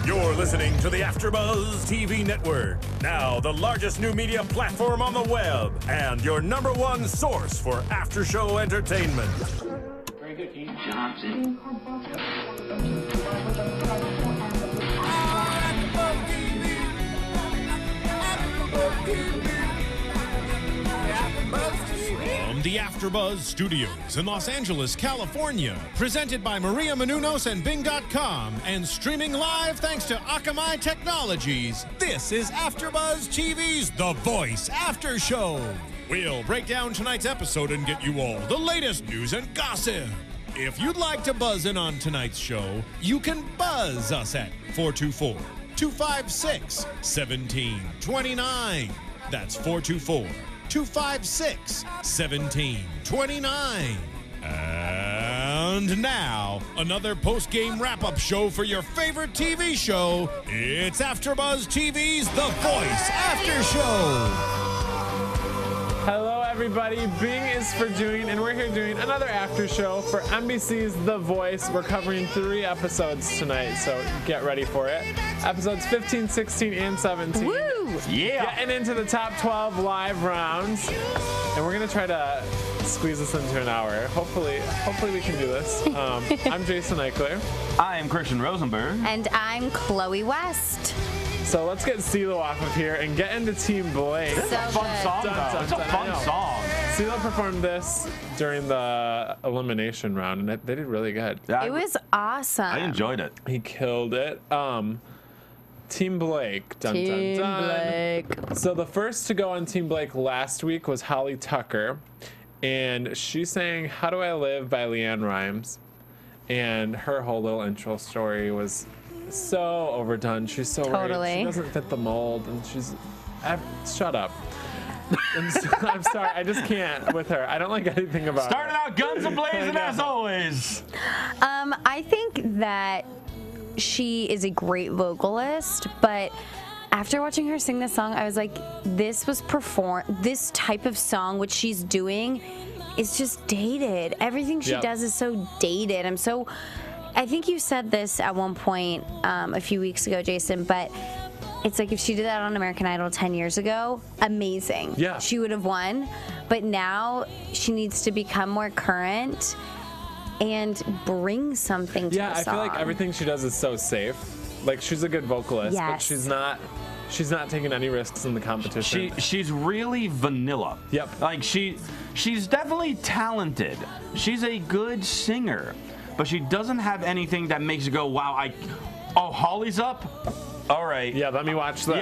You're listening to the AfterBuzz TV Network, now the largest new media platform on the web, and your #1 source for after-show entertainment. Very good, Keith Johnson. From the AfterBuzz Studios in Los Angeles, California, presented by Maria Menounos and Bing.com, and streaming live thanks to Akamai Technologies, this is AfterBuzz TV's The Voice After Show. We'll break down tonight's episode and get you all the latest news and gossip. If you'd like to buzz in on tonight's show, you can buzz us at 424-256-1729. That's 424-256-1729. And now, another post-game wrap-up show for your favorite TV show. It's AfterBuzz TV's The Voice After Show. Hello, everybody. Bing is for doing, and we're here doing another after show for NBC's The Voice. We're covering 3 episodes tonight, so get ready for it. Episodes 15, 16, and 17. Woo! Yeah! Getting into the top 12 live rounds, and we're gonna try to squeeze this into an hour. Hopefully we can do this. I'm Jason Ikeler. I am Christian Rosenberg. And I'm Chloe West. So let's get CeeLo off of here and get into Team Blake. So It's a fun song, though. It's a fun song. CeeLo performed this during the elimination round, and they did really good. Yeah, It was awesome. I enjoyed it. He killed it. Team Blake. Dun, Team dun, dun. Blake. So the first to go on Team Blake last week was Holly Tucker, and she sang "How Do I Live" by Leanne Rimes, and her whole little intro story was so overdone. She's so Totally. right. She doesn't fit the mold, and shut up. I'm sorry, I just can't with her. I don't like anything about Starting her. out guns a-blazing as always. I think that she is a great vocalist, but after watching her sing this song, I was like, this type of song, which she's doing, is just dated. Everything she does is so dated. I think you said this at one point a few weeks ago, Jason, but it's like if she did that on American Idol 10 years ago, amazing. Yeah. She would have won. But now she needs to become more current and bring something to the song. I feel like everything she does is so safe. Like, she's a good vocalist, but Yes. she's not taking any risks in the competition. She's really vanilla. Yep. Like she's definitely talented. She's a good singer, but she doesn't have anything that makes you go, wow, Holly's up? All right. Yeah, let me watch this.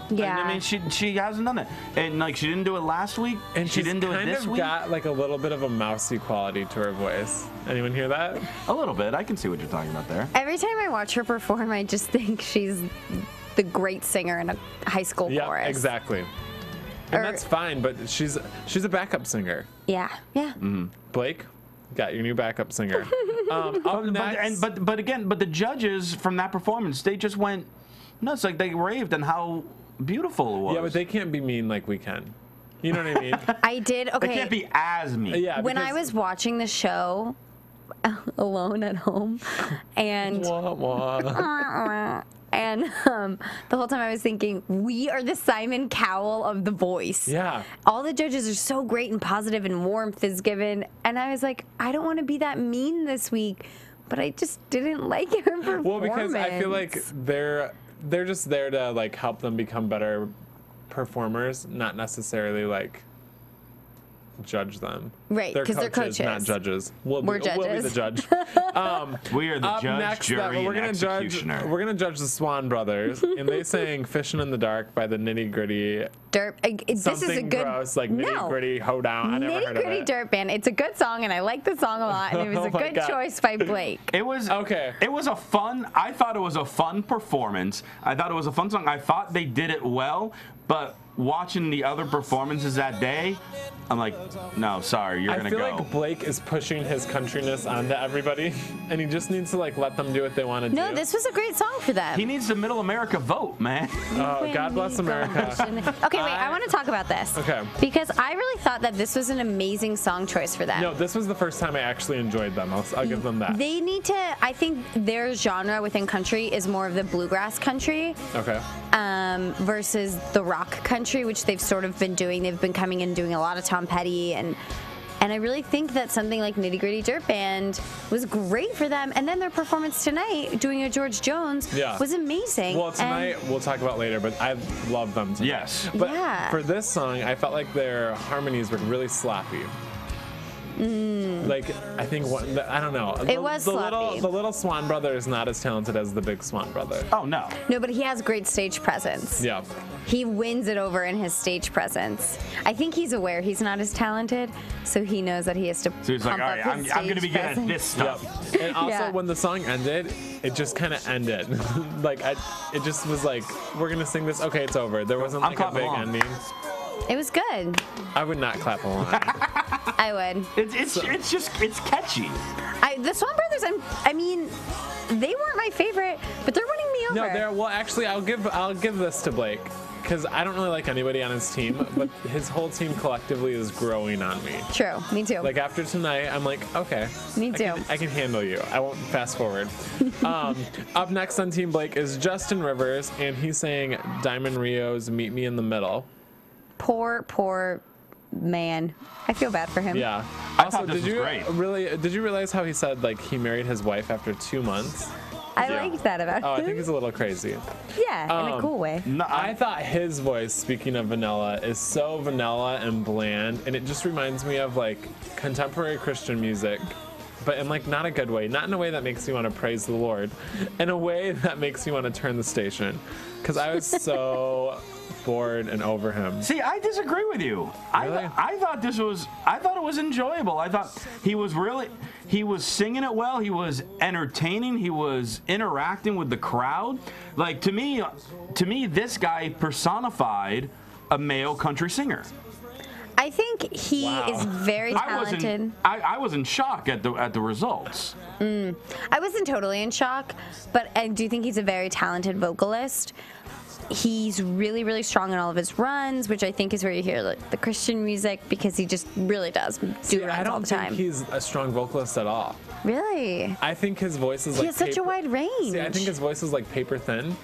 Yeah. I mean, she hasn't done it. And, like, she didn't do it last week. And she didn't do it this kind of week. got, like, a little bit of a mousy quality to her voice. Anyone hear that? A little bit. I can see what you're talking about there. Every time I watch her perform, I just think she's the great singer in a high school Yeah, chorus. exactly. And that's fine, but she's a backup singer. Yeah. Blake, got your new backup singer. Up next, But the judges from that performance, they just went nuts. Like, they raved on how beautiful it was. yeah, but they can't be mean like we can. You know what I mean? I did. Okay. They can't be as mean. Yeah. When I because- was watching the show alone at home, and Wah, wah. and the whole time I was thinking, we are the Simon Cowell of The Voice. Yeah. All the judges are so great and positive, and warmth is given. And I was like, I don't want to be that mean this week, but I just didn't like her performance. Well, because I feel like they're just there to, like, help them become better performers, not necessarily, like, judge them. Right, 'cause they're coaches. Not judges. We'll We're be the judges. judge. We are the Up judge, next, jury, we're and gonna judge. executioner. We're gonna judge the Swan Brothers, and they sang "Fishin' in the Dark" by the Nitty Gritty. This is a good gross, like Nitty Gritty Hoedown. I never heard Nitty of Gritty it. Dirt Band. It's a good song, and I like the song a lot, and it was Oh a my good God. choice by Blake. It was Okay. It was a fun. I thought it was a fun performance. I thought it was a fun song. I thought they did it well. But watching the other performances that day, I'm like, no, sorry, you're gonna go. I feel like Blake is pushing his countryness onto everybody, and he just needs to like let them do what they want to do. No, this was a great song for them. He needs the Middle America vote, man. Oh, God bless America. Okay, wait, I want to talk about this. Okay. Because I really thought that this was an amazing song choice for them. No, this was the first time I actually enjoyed them. I'll give them that. They need to, I think their genre within country is more of the bluegrass country. Okay. Versus the rock country, which they've sort of been doing. They've been coming and doing a lot of Tom Petty, and I really think that something like Nitty Gritty Dirt Band was great for them. And then their performance tonight, doing a George Jones, was amazing. Well, tonight we'll talk about later, but I love them tonight. Yes. But for this song, I felt like their harmonies were really sloppy. Like, I think, I don't know. It was sloppy. The little Swan brother is not as talented as the big Swan brother. Oh, no. No, but he has great stage presence. Yeah. He wins it over in his stage presence. I think he's aware he's not as talented, so he knows that he has to So he's like, all right, I'm going to be good at this stuff. Yep. And also, when the song ended, it just kind of ended. Like, it just was like, we're going to sing this. Okay, it's over. There wasn't like a big ending. It was good. I would not clap along. I would. It's catchy. The Swan Brothers, I mean, they weren't my favorite, but they're winning me over. Well, actually, I'll give this to Blake, because I don't really like anybody on his team, but his whole team collectively is growing on me. True, me too. Like, after tonight, I'm like, okay. Me too. I can handle you. I won't fast forward. Up next on Team Blake is Justin Rivers, and he's saying Diamond Rio's Meet Me in the Middle. Poor man. I feel bad for him. Yeah. I thought this was great. Did you realize how he said like he married his wife after 2 months? I liked that about him. Oh, I think he's a little crazy. Yeah, in a cool way. No, I thought his voice, speaking of vanilla, is so vanilla and bland, and it just reminds me of like contemporary Christian music, but in like not a good way, not in a way that makes you want to praise the Lord, in a way that makes you want to turn the station. Because I was so bored and over him. See, I disagree with you. Really? I thought it was enjoyable. I thought he was singing it well. He was entertaining. He was interacting with the crowd. Like, to me, this guy personified a male country singer. I think he is very talented. I was in shock at the results. I wasn't totally in shock, but I do think he's a very talented vocalist. He's really, really strong in all of his runs, which I think is where you hear like the Christian music, because he just really does do runs all the time. I don't think he's a strong vocalist at all. Really? I think his voice is like he has such a wide range. See, I think his voice is like paper thin.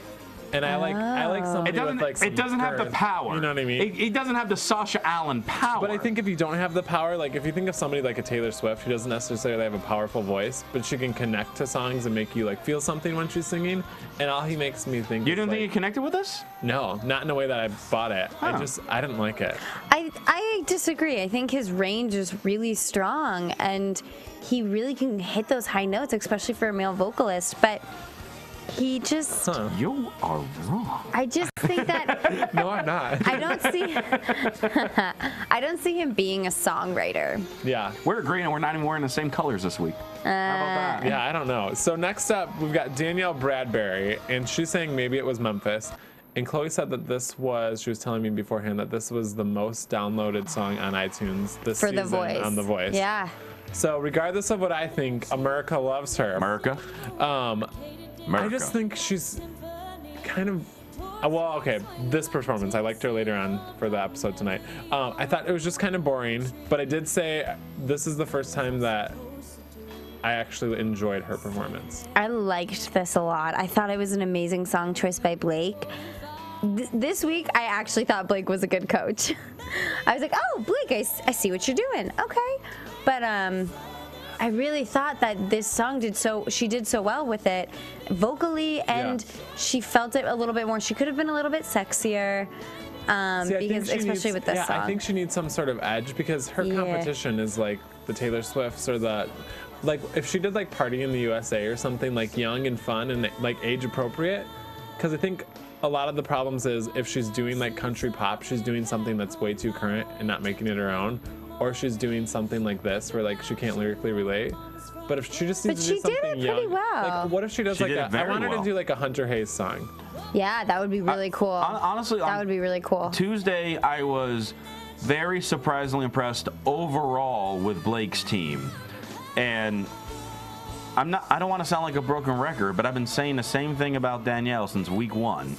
And I like somebody with like some It doesn't have the power. You know what I mean? It doesn't have the Sasha Allen power. But I think if you don't have the power, like if you think of somebody like a Taylor Swift, who doesn't necessarily have a powerful voice, but she can connect to songs and make you like feel something when she's singing, and all he makes me think. You didn't think like, he connected with us? No, not in a way that I bought it. Huh. I didn't like it. I disagree. I think his range is really strong, and he really can hit those high notes, especially for a male vocalist. But he just... You are wrong. I just think that... No, I'm not. I don't see him being a songwriter. Yeah. We're agreeing, and we're not even wearing the same colors this week. How about that? Yeah, I don't know. So next up, we've got Danielle Bradbury, and she's saying maybe it was Memphis. And Chloe said that she was telling me beforehand that this was the most downloaded song on iTunes this season The Voice. on The Voice. Yeah. So regardless of what I think, America loves her. America? I just think she's kind of... Well, okay, this performance, I liked her later on for the episode tonight. I thought it was just kind of boring, but I did say this is the first time that I actually enjoyed her performance. I liked this a lot. I thought it was an amazing song choice by Blake. This week, I actually thought Blake was a good coach. I was like, oh, Blake, I see what you're doing. Okay. But I really thought that this song she did so well with it vocally, and she felt it a little bit more. She could have been a little bit sexier. Because especially with this song. I think she needs some sort of edge, because her competition is like the Taylor Swifts or the... Like, if she did like Party in the USA or something like young and fun and like age appropriate, because I think a lot of the problems is if she's doing like country pop, she's doing something that's way too current and not making it her own, or she's doing something like this where like she can't lyrically relate. But if she just needs to do something did it young, pretty well. like what if she does She like did it I very want her to well. do like a Hunter Hayes song. Yeah, that would be really cool. Honestly, that would be really cool. Tuesday, I was very surprisingly impressed overall with Blake's team. And I don't want to sound like a broken record, but I've been saying the same thing about Danielle since week 1,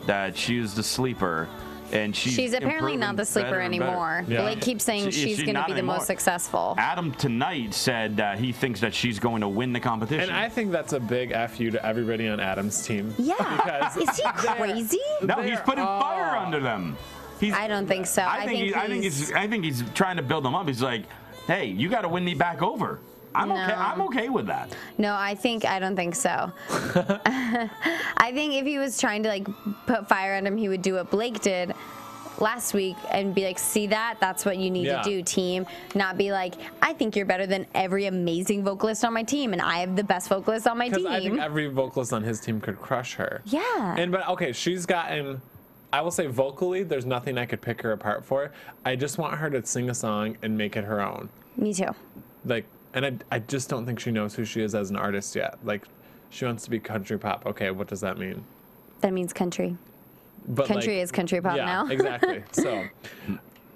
that she's the sleeper. And she's apparently not the sleeper anymore. Yeah. Blake keeps saying she's going to be the most successful. Adam tonight said that he thinks that she's going to win the competition. And I think that's a big F you to everybody on Adam's team. Yeah. Because Is he crazy? No, he's putting fire under them. I don't think so. I think he's trying to build them up. He's like, hey, you got to win me back over. I'm okay with that. No, I don't think so. I think if he was trying to like put fire on him, he would do what Blake did last week and be like, see that? That's what you need to do, team. Not be like, I think you're better than every amazing vocalist on my team, and I have the best vocalist on my team. Because I think every vocalist on his team could crush her. Yeah. But okay, she's gotten, I will say vocally, there's nothing I could pick her apart for. I just want her to sing a song and make it her own. Me too. Like, and I just don't think she knows who she is as an artist yet. Like, she wants to be country pop. Okay, what does that mean? That means country. But country is country pop now. Yeah, exactly. So,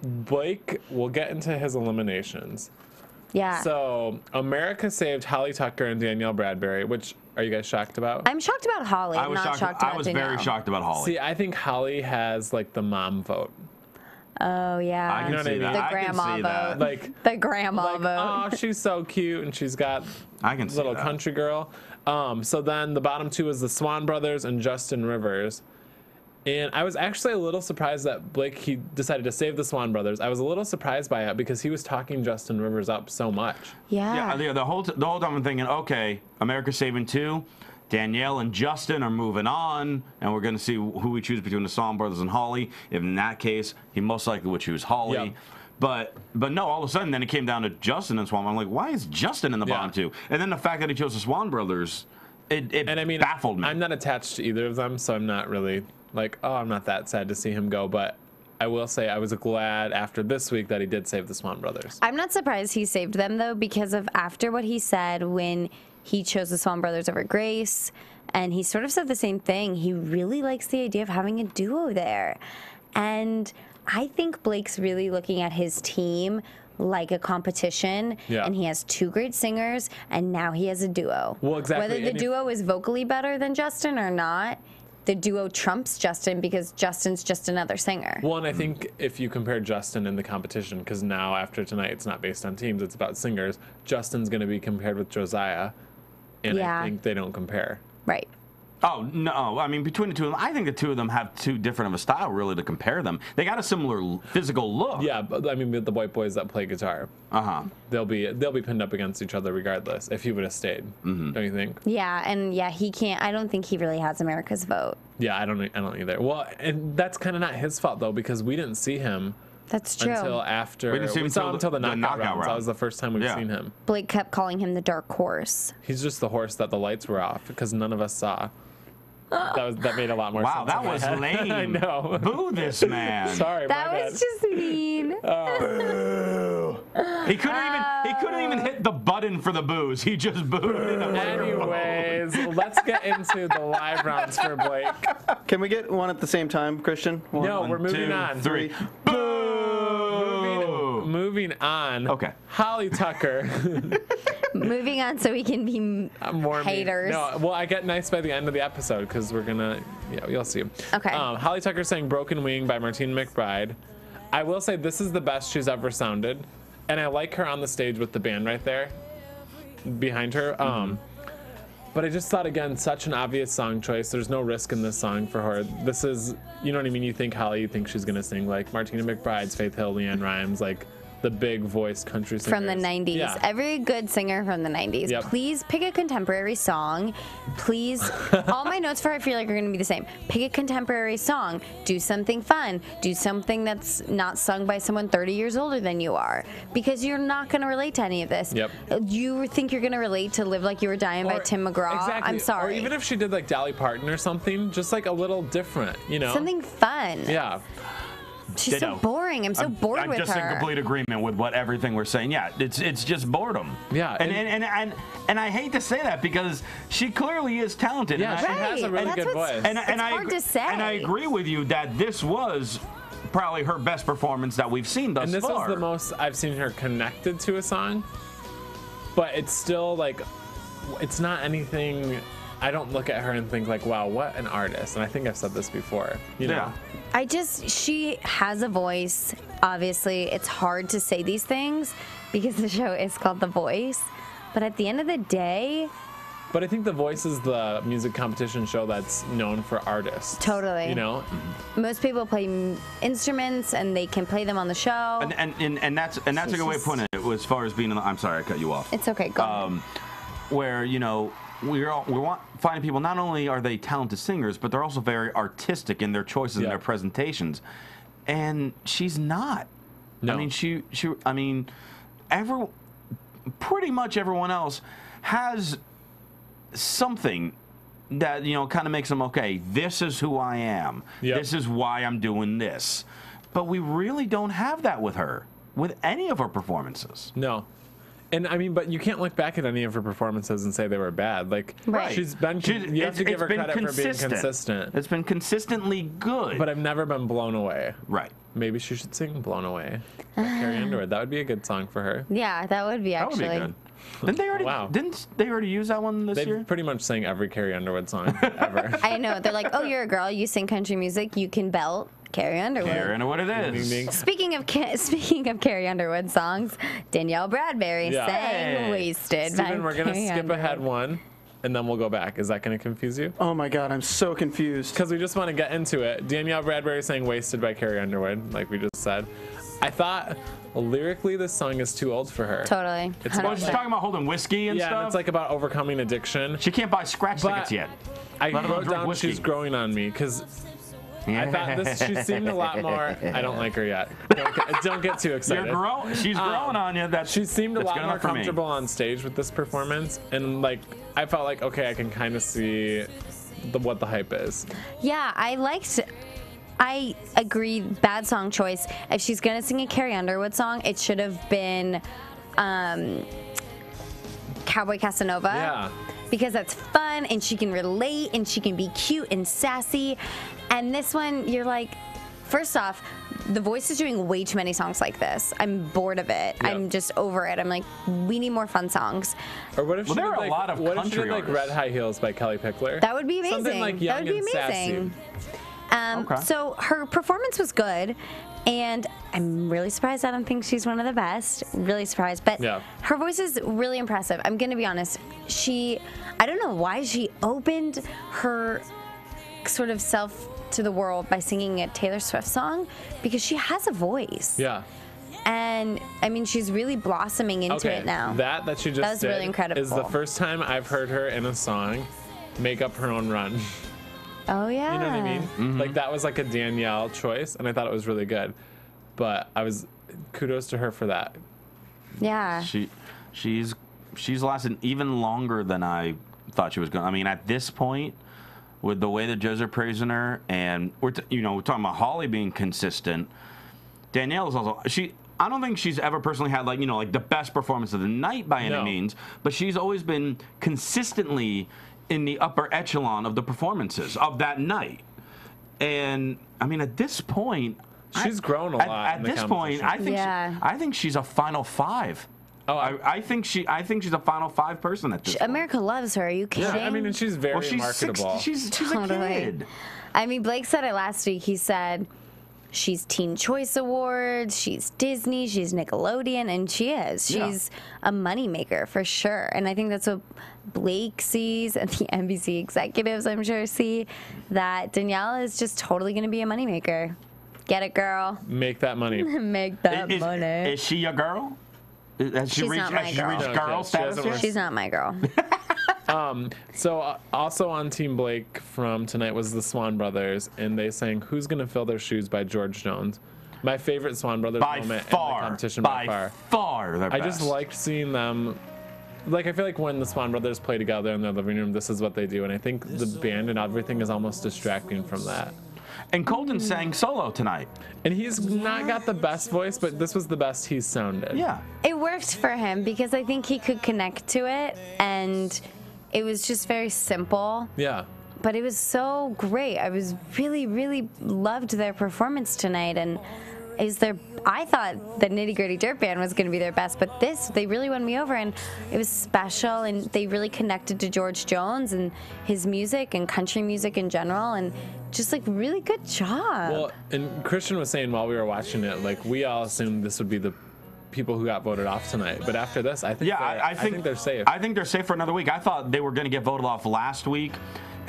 Blake, we'll get into his eliminations. Yeah. So, America saved Holly Tucker and Danielle Bradbury, which are you guys shocked about? I'm shocked about Holly. I'm not shocked about I was Danielle. very shocked about Holly. See, I think Holly has like the mom vote. Oh yeah. I can see that. The I can grandma see vote. that. Like the grandma vote. Oh, she's so cute, and she's got I can see little that. country girl. So then the bottom two is the Swan Brothers and Justin Rivers. And I was actually a little surprised that Blake, he decided to save the Swan Brothers. I was a little surprised by it because he was talking Justin Rivers up so much. Yeah. Yeah, the whole time I'm thinking, okay, America's saving 2. Danielle and Justin are moving on, and we're going to see who we choose between the Swan Brothers and Holly. If in that case, he most likely would choose Holly. Yep. But no, all of a sudden, then it came down to Justin and Swan. I'm like, why is Justin in the bottom 2? And then the fact that he chose the Swan Brothers, it And I mean, baffled me. I'm not attached to either of them, so I'm not really like, oh, I'm not that sad to see him go. But I will say I was glad after this week that he did save the Swan Brothers. I'm not surprised he saved them, though, because of after what he said when he chose the Swan Brothers over Grace, and he sort of said the same thing. He really likes the idea of having a duo there. And I think Blake's really looking at his team like a competition, and he has 2 great singers, and now he has a duo. Well, exactly. Whether the duo is vocally better than Justin or not, the duo trumps Justin because Justin's just another singer. Well, and I think if you compare Justin in the competition, because now after tonight it's not based on teams, it's about singers, Justin's going to be compared with Josiah, and I think they don't compare. Right. Oh, no. I mean, between the two of them, I think the two of them have too different of a style, really, to compare them. They got a similar physical look. Yeah, but I mean, with the white boys that play guitar, they'll be pinned up against each other regardless. If he would have stayed, don't you think? Yeah, and he can't. I don't think he really has America's vote. Yeah, I don't either. Well, and that's kind of not his fault though, because we didn't see him. That's true. Until after we didn't see him until the knockout rounds. round. That was the first time we've seen him. Blake kept calling him the dark horse. He's just the horse that the lights were off because none of us saw. That made a lot more sense. Wow, that was lame. I know. Boo this man. Sorry, that my was bad. just mean. He couldn't even hit the button for the boos. He just booed it. Anyways, let's get into the live rounds for Blake. Can we get one at the same time, Christian? No, we're moving 2, on. 3. Boo! Moving on. Okay. Holly Tucker. Moving on so we can be More haters. No, well, I get nice by the end of the episode because we're gonna, you'll see. Okay. Holly Tucker sang "Broken Wing" by Martina McBride. I will say this is the best she's ever sounded, and I like her on the stage with the band right there, behind her. But I just thought again, such an obvious song choice. There's no risk in this song for her. This is, you know what I mean? You think Holly, you think she's gonna sing like Martina McBride's Faith Hill, Leanne Rimes, like the big voice country singers. from the 90s. Yeah. Every good singer from the 90s. Yep. Please pick a contemporary song. Please, all my notes for I feel like are going to be the same. Pick a contemporary song. Do something fun. Do something that's not sung by someone 30 years older than you are. Because you're not going to relate to any of this. Yep. You think you're going to relate to Live Like You Were Dying by Tim McGraw? Exactly. I'm sorry. Or even if she did like Dolly Parton or something, just like a little different, you know? Something fun. Yeah. She's so boring. I'm so bored with her. I'm just in complete agreement with everything we're saying. Yeah, it's just boredom. Yeah, and I hate to say that because she clearly is talented. Yeah, she has a really good voice. It's hard to say. And I agree with you that this was probably her best performance that we've seen thus far. And this is the most I've seen her connected to a song, but it's still like, it's not anything. I don't look at her and think like, wow, what an artist. And I think I've said this before. You know? She has a voice. Obviously, it's hard to say these things because the show is called The Voice. But at the end of the day. But I think The Voice is the music competition show that's known for artists. Totally. You know? Most people play instruments and they can play them on the show. And that's a good way of putting it as far as being, I'm sorry, I cut you off. It's okay, go ahead. Where, you know, we want finding people, not only are they talented singers, but they're also very artistic in their choices and their presentations. And she's not. No. I mean, pretty much everyone else has something that, you know, kind of makes them, okay, this is who I am. Yep. This is why I'm doing this. But we really don't have that with her, with any of her performances. No. And I mean, but you can't look back at any of her performances and say they were bad. Like, she's been, you have to give her credit for being consistent. It's been consistently good. But I've never been blown away. Right. Maybe she should sing Blown Away by Carrie Underwood. That would be a good song for her. Yeah, that would be actually. That would be good. Didn't they already use that one this year? They pretty much sang every Carrie Underwood song ever. I know. They're like, oh, you're a girl. You sing country music. You can belt. Carrie Underwood. Carrie Underwood it is. Ding, ding. Speaking of Carrie Underwood songs, Danielle Bradbury sang Wasted. Steven, we're going to skip ahead one, and then we'll go back. Is that going to confuse you? Oh my God, I'm so confused. Because we just want to get into it. Danielle Bradbury sang Wasted by Carrie Underwood, like we just said. I thought lyrically this song is too old for her. Totally. It's she's talking about holding whiskey and stuff? Yeah, and it's like about overcoming addiction. She can't buy scratch tickets yet. I wrote down she's growing on me because I thought she seemed a lot more. I don't like her yet. Don't get too excited. She's growing on you. She seemed a lot more comfortable on stage with this performance, and like I felt like, okay, I can kind of see what the hype is. Yeah, I agree. Bad song choice. If she's gonna sing a Carrie Underwood song, it should have been Cowboy Casanova. Yeah. Because that's fun and she can relate and she can be cute and sassy. And this one, you're like, first off, The Voice is doing way too many songs like this. I'm bored of it. Yep. I'm just over it. I'm like, we need more fun songs. Or what if she did a lot of what if she did like artists. Red High Heels by Kelly Pickler? That would be amazing. Something like young that would be amazing. And sassy. So her performance was good, and I'm really surprised. I don't think she's one of the best. Really surprised, but her voice is really impressive. I'm gonna be honest. I don't know why she opened her sort of self to the world by singing a Taylor Swift song, because she has a voice. Yeah. And I mean, she's really blossoming into it now. That she just did really incredible. is the first time I've heard her in a song make up her own run. Oh yeah. You know what I mean? Mm-hmm. Like that was like a Danielle choice, and I thought it was really good. But kudos to her for that. Yeah. She's lasted even longer than I thought she was going. I mean, at this point, with the way the judges are praising her, and we're talking about Holly being consistent. Danielle is also I don't think she's ever personally had like the best performance of the night by any means, but she's always been consistently in the upper echelon of the performances of that night. And I mean, at this point, she's grown a lot. At this point, I think she's a Final Five. Oh, I think she's a Final Five person at this point. America loves her. Are you kidding? Yeah, I mean, and she's very marketable. She's a kid. I mean, Blake said it last week. He said she's Teen Choice Awards, she's Disney, she's Nickelodeon, and she is. She's a moneymaker for sure. And I think that's what Blake sees, and the NBC executives, I'm sure, see, that Danielle is just totally going to be a moneymaker. Get it, girl. Make that money. Make that money. Is she a girl? Has she reached girl status yet? She's not my girl. So also on Team Blake from tonight was the Swan Brothers, and they sang "Who's Gonna Fill Their Shoes" by George Jones. My favorite Swan Brothers moment in the competition by far. They're I just liked seeing them. Like, I feel like when the Swan Brothers play together in their living room, this is what they do, and I think the band and everything is almost distracting from that. And Colton sang solo tonight. And he's not got the best voice, but this was the best he's sounded. Yeah. It worked for him because I think he could connect to it, and it was just very simple. Yeah. But it was so great. I was really loved their performance tonight, and I thought the Nitty Gritty Dirt Band was going to be their best, but they really won me over, and it was special, and they really connected to George Jones and his music and country music in general, and just like really good job. Well, and Christian was saying while we were watching it, like we all assumed this would be the people who got voted off tonight, but after this, I think I think they're safe. I think they're safe for another week. I thought they were going to get voted off last week.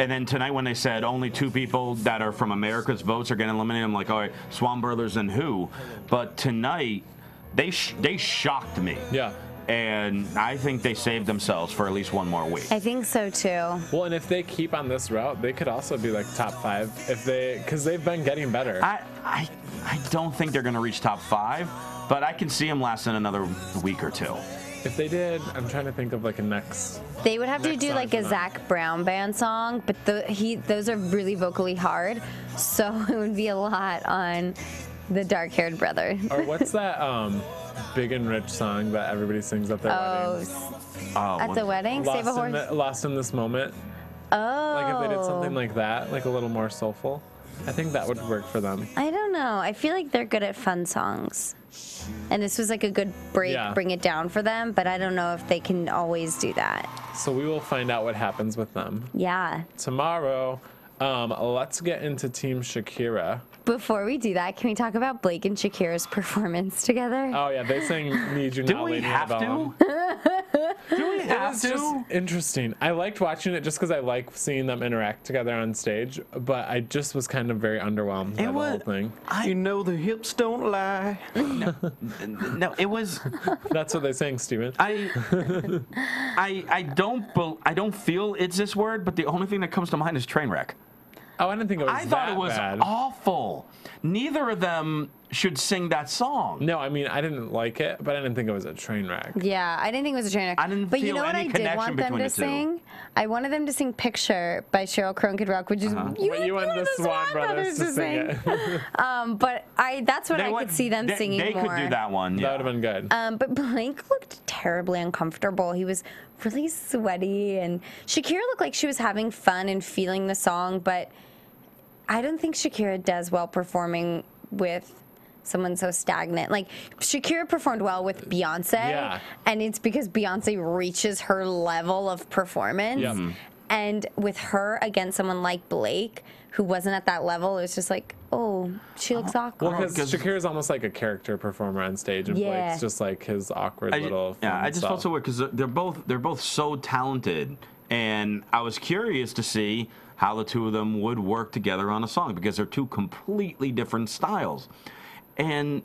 And then tonight when they said only 2 people that are from America's votes are getting eliminated, I'm like, all right, Swan Brothers and who? But tonight, they shocked me. Yeah. And I think they saved themselves for at least one more week. I think so too. Well, and if they keep on this route, they could also be like top 5 because they've been getting better. I don't think they're going to reach top 5, but I can see them lasting another week or 2. If they did, I'm trying to think of like a next. They would have to Next do song like a tonight. Zach Brown band song, but those are really vocally hard, so it would be a lot on the dark-haired brother. Or what's that Big and Rich song that everybody sings at their weddings? At the wedding, Save a Horse. Lost in This Moment. Oh. Like if they did something like that, like a little more soulful, I think that would work for them. I don't know. I feel like they're good at fun songs. And this was like a good break, bring it down for them, but I don't know if they can always do that. So we will find out what happens with them. Yeah. Tomorrow, let's get into Team Shakira. Before we do that, can we talk about Blake and Shakira's performance together? Oh yeah, they sang "Need You Now." Do we have to? Do we have to? Just interesting. I liked watching it just because I like seeing them interact together on stage, but I just was kind of very underwhelmed by the whole thing. You know the hips don't lie. No, it was. That's what they sang, Steven. I don't feel it's this word, but the only thing that comes to mind is train wreck. Oh, I didn't think it was I thought that it was bad. awful. Neither of them should sing that song. No, I mean, I didn't like it, but I didn't think it was a train wreck. Yeah, I didn't think it was a train wreck. I didn't but you feel know what any I did connection want them between to the two. sing? I wanted them to sing "Picture" by Sheryl Crow and Kid Rock, which is You wanted the Swan Brothers to sing it. But that's what I could see them singing They more. could do that one. Yeah. That would have been good. But Blake looked terribly uncomfortable. He was really sweaty, and Shakira looked like she was having fun and feeling the song, but I don't think Shakira does well performing with someone so stagnant. Like, Shakira performed well with Beyonce, and it's because Beyonce reaches her level of performance. Yeah. Mhm. And with her against someone like Blake, who wasn't at that level, it was just like, oh, she looks awkward. Well, because Shakira's almost like a character performer on stage, and Blake's just like his awkward little. I just felt so weird because they're both so talented, and I was curious to see how the two of them would work together on a song because they're two completely different styles, and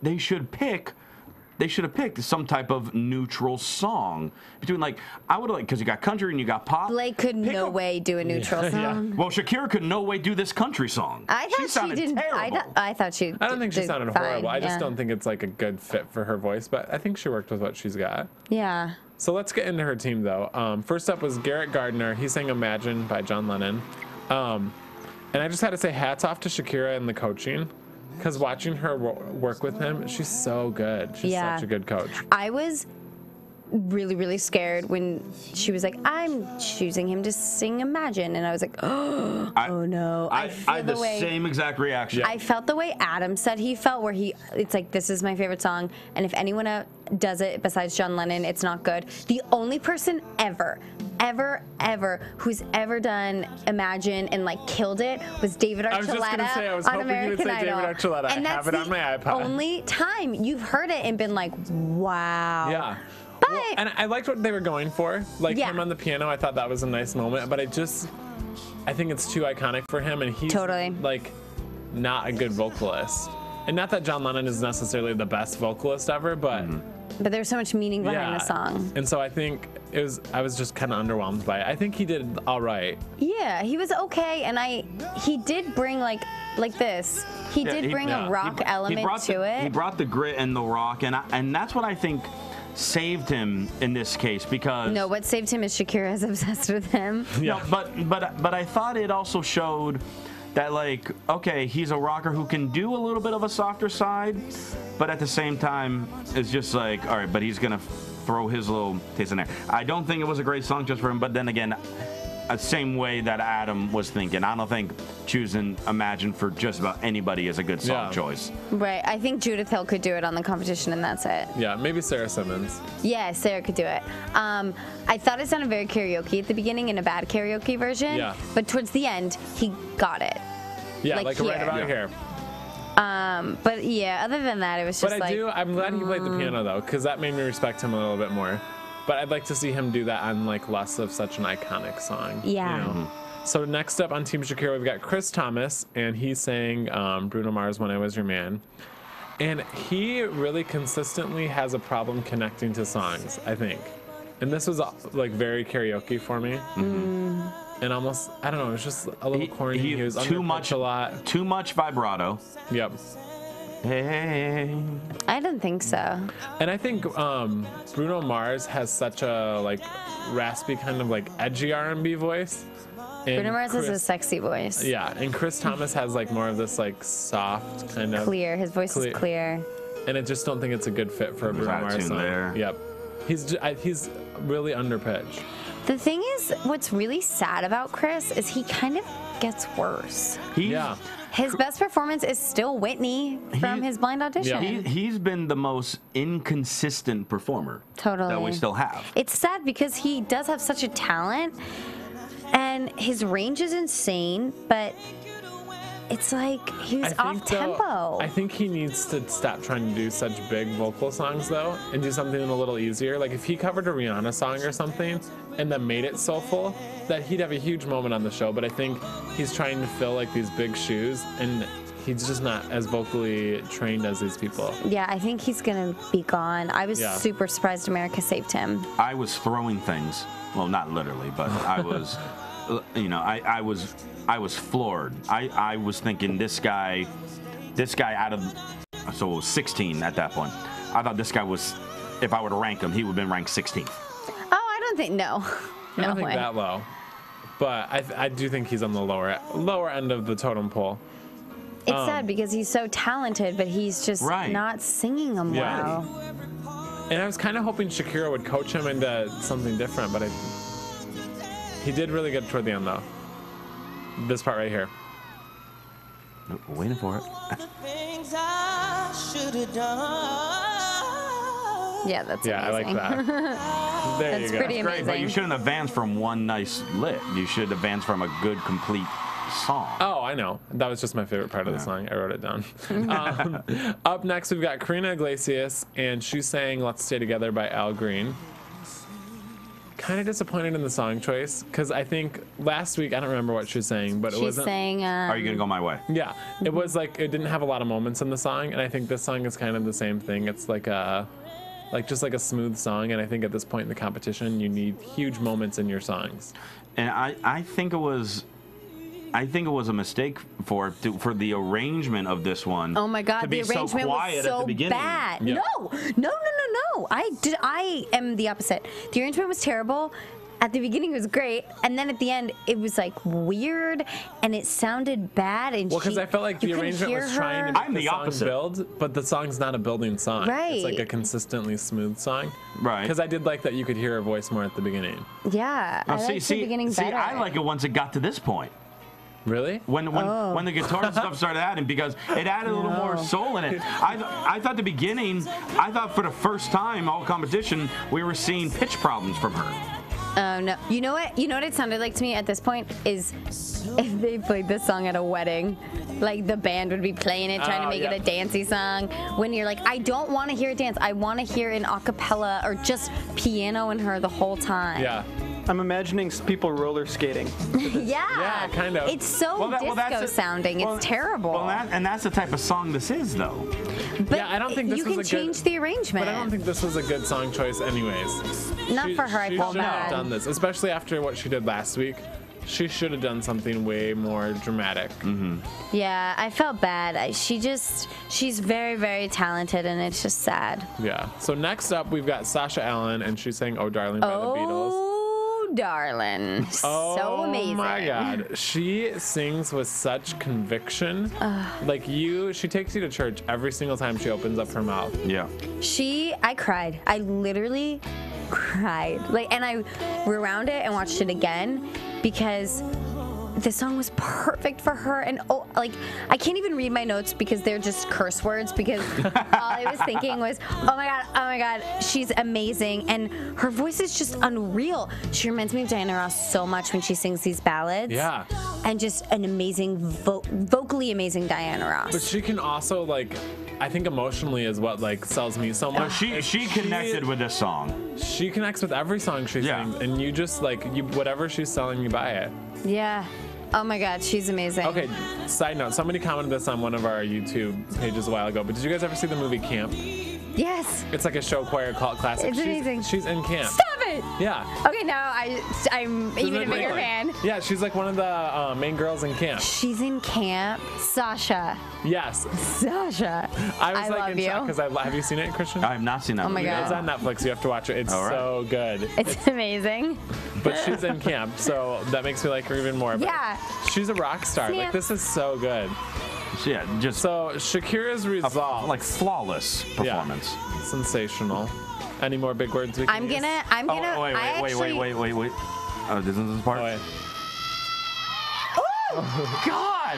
they should have picked some type of neutral song between, like, I would like, because you got country and you got pop. Blake could no way do a neutral song. Well, Shakira could no way do this country song. I thought she didn't. Terrible. I thought she. I don't think she sounded fine, horrible. I just yeah. don't think it's like a good fit for her voice, but I think she worked with what she's got. Yeah. So let's get into her team, though. First up was Garrett Gardner. He sang "Imagine" by John Lennon. And I just had to say hats off to Shakira and the coaching, because watching her work with him, she's so good. She's such a good coach. I was really, really scared when she was like, I'm choosing him to sing Imagine. And I was like, oh no. I had the same exact reaction. I felt the way Adam said he felt, where it's like, this is my favorite song, and if anyone does it besides John Lennon, it's not good. The only person ever who's ever done Imagine and like killed it was David Archuleta. I was just gonna say, I was on hoping you would American say Idol. David Archuleta. And I have it on my iPod. that's the only time you've heard it and been like, wow. Yeah. But Well, and I liked what they were going for. Like him on the piano, I thought that was a nice moment, but I think it's too iconic for him, and he's like not a good vocalist. And not that John Lennon is necessarily the best vocalist ever, but But there's so much meaning behind the song. And so I think I was just kind of underwhelmed by it. I think he did all right. Yeah, he was okay, and he did bring like this. He did bring a rock element to it. He brought the grit and the rock, and that's what I think saved him in this case, because no, what saved him is Shakira's obsessed with him. Yeah, no, but I thought it also showed that like, okay, he's a rocker who can do a little bit of a softer side, but at the same time, it's just like, all right, but he's gonna throw his little taste in there. I don't think it was a great song just for him, but then again, same way that Adam was thinking. I don't think choosing Imagine for just about anybody is a good song choice. Right. I think Judith Hill could do it on the competition, and that's it. Yeah, maybe Sarah Simmons. Yeah, Sarah could do it. I thought it sounded very karaoke at the beginning in a bad karaoke version. Yeah. But towards the end, he got it. Yeah, like right about here. But yeah, other than that, it was just I'm glad he played the piano though, because that made me respect him a little bit more. But I'd like to see him do that on like less of such an iconic song. Yeah. You know? So next up on Team Shakira, we've got Chris Thomas, and he's sang Bruno Mars' When I Was Your Man. And he really consistently has a problem connecting to songs, I think. And this was like very karaoke for me. And almost, I don't know, it was just a little corny. He was too much a lot. Too much vibrato. Yep. Hey. I don't think so. And I think Bruno Mars has such a like raspy kind of like edgy R&B voice. And Bruno Mars has a sexy voice. Yeah, and Chris Thomas has like more of this like soft kind of clear. His voice is clear. And I just don't think it's a good fit for a Bruno Mars song. There. Yep. He's really underpitched. The thing is, what's really sad about Chris is he kind of gets worse. His best performance is still Whitney from his blind audition. Yeah. He's been the most inconsistent performer that we still have. It's sad because he does have such a talent, and his range is insane, but it's like he was off tempo. I think he needs to stop trying to do such big vocal songs though, and do something a little easier. Like if he covered a Rihanna song or something and then made it soulful, that he'd have a huge moment on the show. But I think he's trying to fill like these big shoes, and he's just not as vocally trained as these people. Yeah, I think he's gonna be gone. I was super surprised America saved him. I was throwing things. Well, not literally, but I was, you know, I was floored. I was thinking this guy out of, so it was 16 at that point. I thought this guy was, if I were to rank him, he would have been ranked 16th. Oh, I don't think, no. I don't think that low. But I do think he's on the lower end of the totem pole. It's sad because he's so talented, but he's just not singing them well. And I was kind of hoping Shakira would coach him into something different, but he did really good toward the end, though. This part right here. We're waiting for it. Yeah, that's amazing. I like that. There that's you go. pretty That's great, amazing. but you shouldn't advance from one nice lick. You should advance from a good, complete song. Oh, I know. That was just my favorite part of the song. I wrote it down. Up next, we've got Karina Iglesias, and she's saying Let's Stay Together by Al Green. Kind of disappointed in the song choice, because I think last week, I don't remember what she was saying, but it wasn't. She's saying, Are you going to go my way? Yeah. It was like, it didn't have a lot of moments in the song, and I think this song is kind of the same thing. It's like just like a smooth song, and I think at this point in the competition, you need huge moments in your songs. And I think it was a mistake for the arrangement of this one. oh my God, to be the arrangement so quiet was so at the beginning. bad. Yeah. No. I am the opposite. The arrangement was terrible. At the beginning, it was great, and then at the end, it was like weird, and it sounded bad. And Well, because I felt like the arrangement was trying to make the song build, but the song's not a building song. Right. It's like a consistently smooth song. Right. Because I did like that you could hear her voice more at the beginning. Yeah, I liked the beginning better. I like it once it got to this point. Really? When the guitar stuff started adding, because it added a little more soul in it. I thought the beginning, I thought for the first time all competition, we were seeing pitch problems from her. Oh no! You know what? You know what it sounded like to me at this point is if they played this song at a wedding, like the band would be playing it, trying to make it a dancey song. When you're like, I don't want to hear it dance. I want to hear an a cappella or just piano and her the whole time. Yeah. I'm imagining people roller skating. Yeah, kind of. It's so disco sounding. It's terrible. Well, and that's the type of song this is, though. But I don't think this you was can a change good, the arrangement. But I don't think this was a good song choice, anyways. Not for her. I She felt shouldn't have bad. done this, especially after what she did last week. She should have done something way more dramatic. Yeah, I felt bad. She's very, very talented, and it's just sad. Yeah. So next up, we've got Sasha Allen, and she's saying "Oh Darling" by the Beatles. Oh, darling. Oh, so amazing. Oh my God. She sings with such conviction. Like she takes you to church every single time she opens up her mouth. Yeah. I cried. I literally cried. And I rewound it and watched it again because the song was perfect for her. And I can't even read my notes because they're just curse words because all I was thinking was, oh my God, she's amazing. And her voice is just unreal. She reminds me of Diana Ross so much when she sings these ballads. Yeah. And just an amazing, vocally amazing Diana Ross. But she can also I think emotionally is what sells me so much. She connected with this song. She connects with every song she sings, and you just whatever she's selling, you buy it. Yeah. Oh my God, she's amazing. Okay, side note, somebody commented this on one of our YouTube pages a while ago, but did you guys ever see the movie Camp? Yes. It's like a show choir cult classic. It's amazing. She's in Camp. Stop it! Yeah. Okay, now I'm even a bigger fan. Yeah, she's like one of the main girls in Camp. She's in Camp. Sasha. Yes. Sasha. I love in shock because have you seen it, Christian? I have not seen that Oh my movie. God. It's on Netflix. You have to watch it. It's so good. It's amazing. But she's in Camp, so that makes me like her even more. But Yeah. She's a rock star. Yeah. Like, this is so good. Yeah, just So Shakira's resolve. flawless performance. Yeah, sensational. Any more big words we can I'm use? gonna. Oh, wait. Oh, this is this part? Oh, wait. God!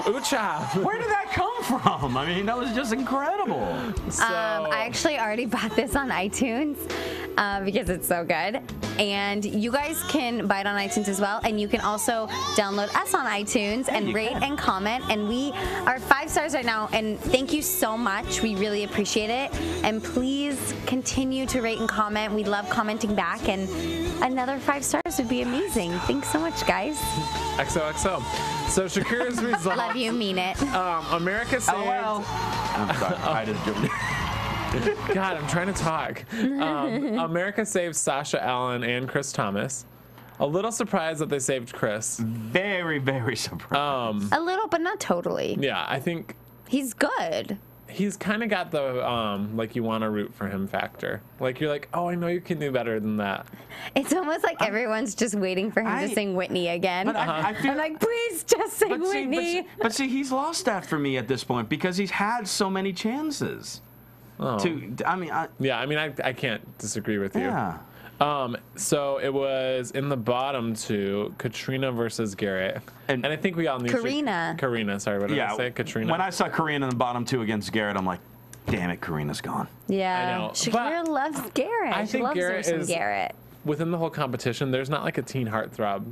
Ucha! Where did that come from? I mean, that was just incredible. So, I actually already bought this on iTunes because it's so good. And you guys can buy it on iTunes as well. And you can also download us on iTunes and rate and comment. And we are 5 stars right now. And thank you so much. We really appreciate it. And please continue to rate and comment. We love commenting back. And another 5 stars would be amazing. Thanks so much, guys. XOXO. So Shakira's resolve. Love you, mean it. America saved. I'm sorry. I didn't do it. God, I'm trying to talk. America saved Sasha Allen and Chris Thomas. A little surprised that they saved Chris. Very, very surprised. A little, but not totally. Yeah, I think He's good. he's kind of got the you want to root for him factor. Like you're like, oh, I know you can do better than that. It's almost like everyone's just waiting for him to sing Whitney again. But I feel I'm like, please just sing Whitney. But see, he's lost that for me at this point because he's had so many chances. Oh. I can't disagree with you. Yeah. So it was in the bottom two, Katrina versus Garrett. And I think we all knew Karina, sorry, what did I say? Katrina. When I saw Karina in the bottom two against Garrett, I'm like, damn it, Karina's gone. Yeah. I know. Shakira loves Garrett. I She think loves Garrett her some is- Garrett. Within the whole competition, there's not like a teen heartthrob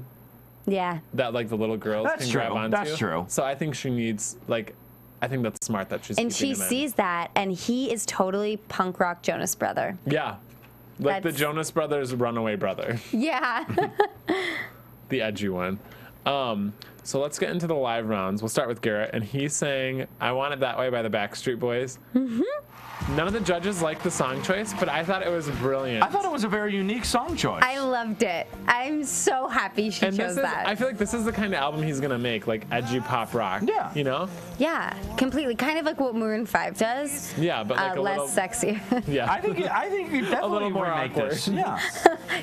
Yeah. that like the little girls That's can true. grab onto. That's true. So I think she needs I think that's smart that she's And keeping she him in. sees that, and he is totally punk rock Jonas Brother. Yeah. Like the That's- Jonas Brothers' runaway brother. Yeah. The edgy one. So let's get into the live rounds. We'll start with Garrett, and he sang I Want It That Way by the Backstreet Boys. Mm-hmm. None of the judges liked the song choice, but I thought it was brilliant. I thought it was a very unique song choice. I loved it. I'm so happy she chose that. I feel like this is the kind of album he's gonna make, like edgy pop rock. Yeah. You know? Yeah, completely. Kind of like what Maroon 5 does. Yeah, but like a less little sexy. Yeah. I think you definitely little more remake awkward. this. Yeah.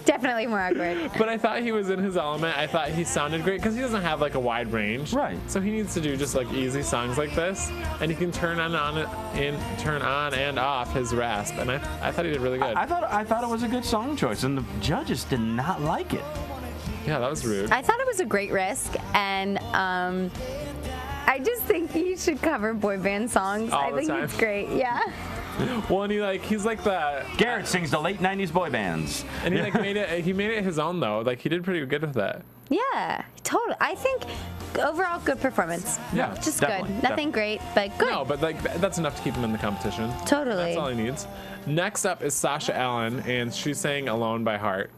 Definitely more awkward. But I thought he was in his element. I thought he sounded great because he doesn't have like a wide range. Right. So he needs to do just like easy songs like this, and he can turn on and off his rasp. And I thought he did really good. I thought it was a good song choice, and the judges did not like it. Yeah, that was rude. I thought it was a great risk, and I just think he should cover boy band songs. All I the think time. it's great. Yeah. Well, and he's like the Garrett sings the late '90s boy bands, and he made it his own though. Like he did pretty good with that. Yeah, totally. I think overall good performance. Yeah, Just definitely, good. Nothing great, but good. No, but like that's enough to keep him in the competition. Totally. That's all he needs. Next up is Sasha Allen, and she sang "Alone" by Heart.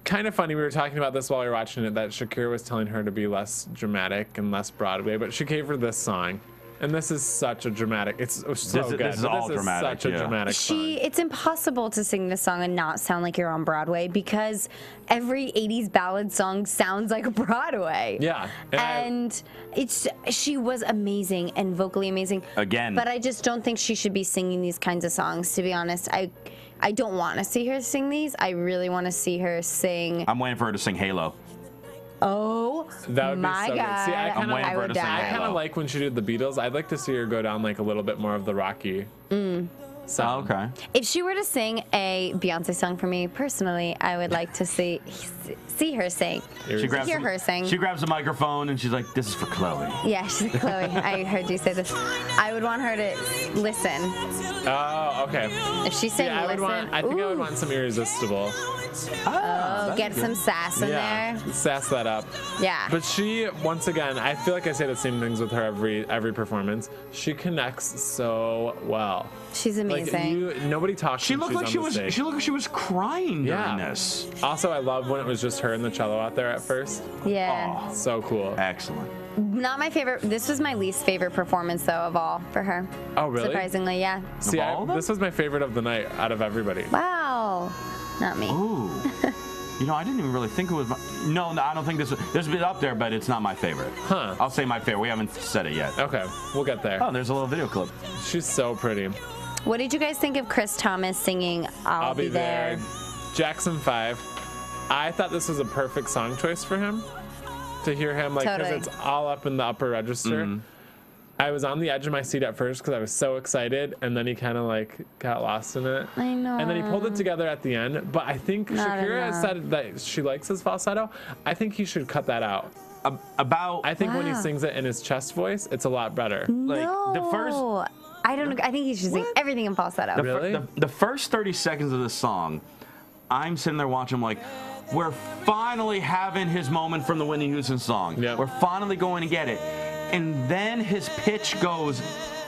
Kind of funny. We were talking about this while we were watching it. That Shakira was telling her to be less dramatic and less Broadway, but she gave her this song. And this is such a dramatic. It's so good. This is all dramatic, Such a yeah. dramatic song. It's impossible to sing this song and not sound like you're on Broadway because every 80s ballad song sounds like Broadway. Yeah. And she was amazing and vocally amazing. Again. But I just don't think she should be singing these kinds of songs, to be honest. I I don't want to see her sing these. I really want to see her sing. I'm waiting for her to sing Halo. Oh That would my be so God. good. See, I'm waiting I for her would to sing die. I kind of Halo. like when she did the Beatles. I'd like to see her go down like a little bit more of the rocky. Oh, okay. If she were to sing a Beyonce song for me personally, I would like to see her sing. Hear her sing. She grabs the microphone and she's like, "This is for Chloe." Yeah, she's like, Chloe. I heard you say this. I would want her to listen. Oh, okay. If she sang Yeah, I listen, think I would ooh. want some Irresistible. Oh, get some sass in there. Sass that up. Yeah. But she, once again, I feel like I say the same things with her every performance. She connects so well. She's amazing. Like nobody talks. She when looked she's like on she the was. stage. She looked like she was crying during this. Also, I love when it was just her and the cello out there at first. Yeah. Oh, So cool. excellent. Not my favorite. This was my least favorite performance, though, of all for her. Oh, really? Surprisingly, yeah. See, Of all of them? this was my favorite of the night out of everybody. Wow. Not me. Ooh. You know, I didn't even really think it was my... No, I don't think this has been up there, but it's not my favorite. Huh. I'll say my favorite. We haven't said it yet. Okay, we'll get there. Oh, there's a little video clip. She's so pretty. What did you guys think of Chris Thomas singing I'll Be There? Jackson 5. I thought this was a perfect song choice for him. To hear him, like, because Totally. it's all up in the upper register. Mm-hmm. I was on the edge of my seat at first because I was so excited, and then he kind of like got lost in it. I know. And then he pulled it together at the end. But I think Not Shakira enough. said that she likes his falsetto. I think he should cut that out. I think when he Wow. sings it in his chest voice, it's a lot better. Like, no. the first... I don't know. I think he should sing everything in falsetto. Really? The first 30 seconds of this song, I'm sitting there watching, I'm like, we're finally having his moment from the Whitney Houston song. Yep. We're finally going to get it. And then his pitch goes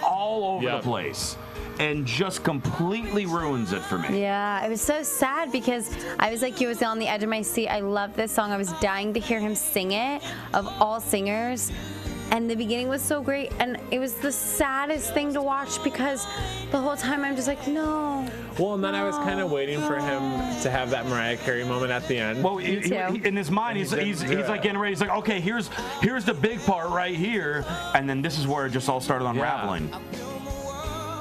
all over Yep. the place and just completely ruins it for me. Yeah, it was so sad because I was like, you was on the edge of my seat. I love this song. I was dying to hear him sing it, of all singers. And the beginning was so great, and it was the saddest thing to watch because the whole time I'm just like, no. Well, and then I was kind of waiting for him to have that Mariah Carey moment at the end. Well, too. in his mind, And he he's didn't do like it. getting ready. He's like, okay, here's the big part right here, and then this is where it just all started unraveling.